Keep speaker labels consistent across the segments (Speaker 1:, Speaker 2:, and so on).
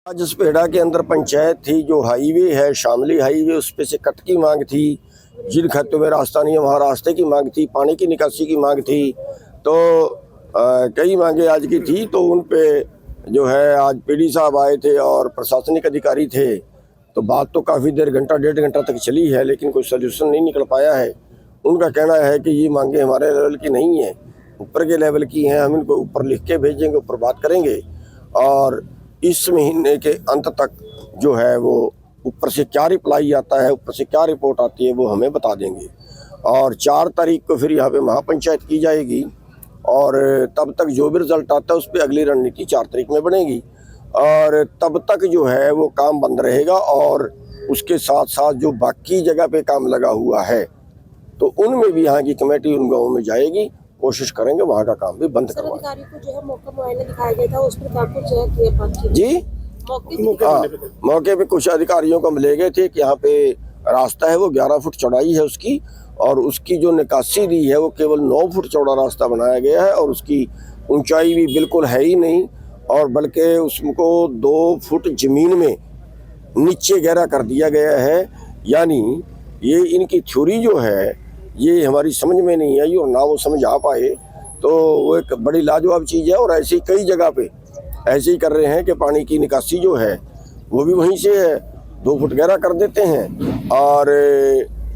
Speaker 1: जसपेड़ा के अंदर पंचायत थी, जो हाईवे है शामली हाईवे, उस पे से कट की मांग थी। जिन खत्तों में रास्ता नहीं है वहाँ रास्ते की मांग थी, पानी की निकासी की मांग थी। तो कई मांगे आज की थी, तो उन पे जो है आज पीडी साहब आए थे और प्रशासनिक अधिकारी थे। तो बात तो काफ़ी देर डेढ़ घंटा तक चली है, लेकिन कोई सोल्यूशन नहीं निकल पाया है। उनका कहना है कि ये मांगे हमारे लेवल की नहीं है, ऊपर के लेवल की हैं। हम इनको ऊपर लिख के भेजेंगे, ऊपर बात करेंगे और इस महीने के अंत तक जो है वो ऊपर से क्या रिप्लाई आता है, ऊपर से क्या रिपोर्ट आती है, वो हमें बता देंगे। और 4 तारीख को फिर यहाँ पे महापंचायत की जाएगी और तब तक जो भी रिजल्ट आता है उस पर अगली रणनीति 4 तारीख में बनेगी। और तब तक जो है वो काम बंद रहेगा और उसके साथ साथ जो बाकी जगह पे काम लगा हुआ है तो उनमें भी यहाँ की कमेटी उन गाँवों में जाएगी, कोशिश करेंगे वहाँ का काम भी बंद करवाएं।
Speaker 2: अधिकारी को जो है मौका मुआयना दिखाया गया था, उस पर काफी जो है
Speaker 1: जी मौके पे कुछ अधिकारियों को मिले गए थे कि यहाँ पे रास्ता है वो 11 फुट चौड़ाई है उसकी, और उसकी जो निकासी दी है वो केवल 9 फुट चौड़ा रास्ता बनाया गया है और उसकी ऊंचाई भी बिल्कुल है ही नहीं, और बल्कि उसको 2 फुट जमीन में नीचे गहरा कर दिया गया है। यानी ये इनकी थ्योरी जो है ये हमारी समझ में नहीं आई और ना वो समझ आ पाए, तो वो एक बड़ी लाजवाब चीज़ है। और ऐसी कई जगह पे ऐसे ही कर रहे हैं कि पानी की निकासी जो है वो भी वहीं से है, 2 फुट गहरा कर देते हैं और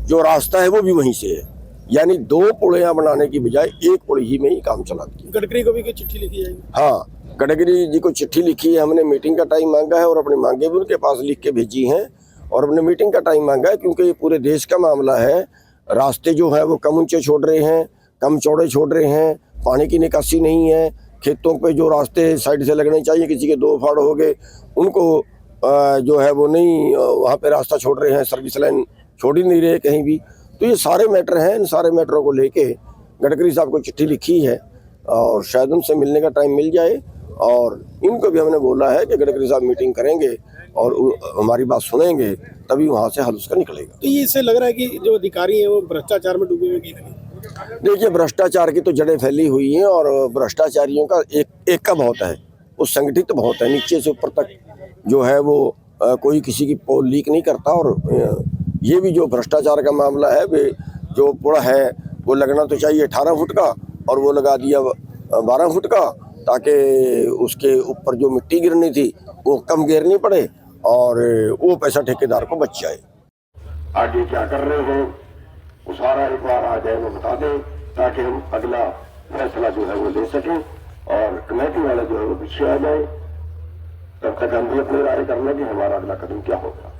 Speaker 1: जो रास्ता है वो भी वहीं से है। यानी 2 पुलियाँ बनाने की बजाय 1 पुली ही में ही काम चलाती है।
Speaker 3: गडकरी को भी चिट्ठी लिखी जाएगी?
Speaker 1: हाँ, गडकरी जी को चिट्ठी लिखी है, हमने मीटिंग का टाइम मांगा है और अपनी मांगे भी उनके पास लिख के भेजी हैं और हमने मीटिंग का टाइम मांगा है, क्योंकि ये पूरे देश का मामला है। रास्ते जो है वो कम ऊंचे छोड़ रहे हैं, कम चौड़े छोड़ रहे हैं, पानी की निकासी नहीं है। खेतों पे जो रास्ते साइड से लगने चाहिए, किसी के 2 फाड़ हो गए, उनको जो है वो नहीं, वहाँ पे रास्ता छोड़ रहे हैं, सर्विस लाइन छोड़ ही नहीं रहे कहीं भी। तो ये सारे मैटर हैं, इन सारे मैटरों को लेके गडकरी साहब को चिट्ठी लिखी है और शायद उनसे मिलने का टाइम मिल जाए। और इनको भी हमने बोला है कि गडकरी साहब मीटिंग करेंगे और हमारी बात सुनेंगे, तभी वहाँ से हल उसका निकलेगा।
Speaker 3: तो ये इससे लग रहा है कि जो अधिकारी हैं वो भ्रष्टाचार में डूबे हुए हैं।
Speaker 1: देखिए, भ्रष्टाचार की तो जड़ें फैली हुई हैं और भ्रष्टाचारियों का एक का बहुत है, वो संगठित बहुत है, नीचे से ऊपर तक जो है वो कोई किसी की पोल लीक नहीं करता। और ये भी जो भ्रष्टाचार का मामला है, वे जो पुल है वो लगना तो चाहिए 18 फुट का और वो लगा दिया 12 फुट का, ताकि उसके ऊपर जो मिट्टी गिरनी थी वो कम गिरनी पड़े और वो पैसा ठेकेदार को बच जाए।
Speaker 4: आगे क्या कर रहे हो वो सारा एक बार आ जाए वो बता दें, ताकि हम अगला फैसला जो है वो ले सकें और कमेटी वाले जो है वो पीछे आ जाए। तब तक हम भी अपनी राय कर लें कि हमारा अगला कदम क्या होगा।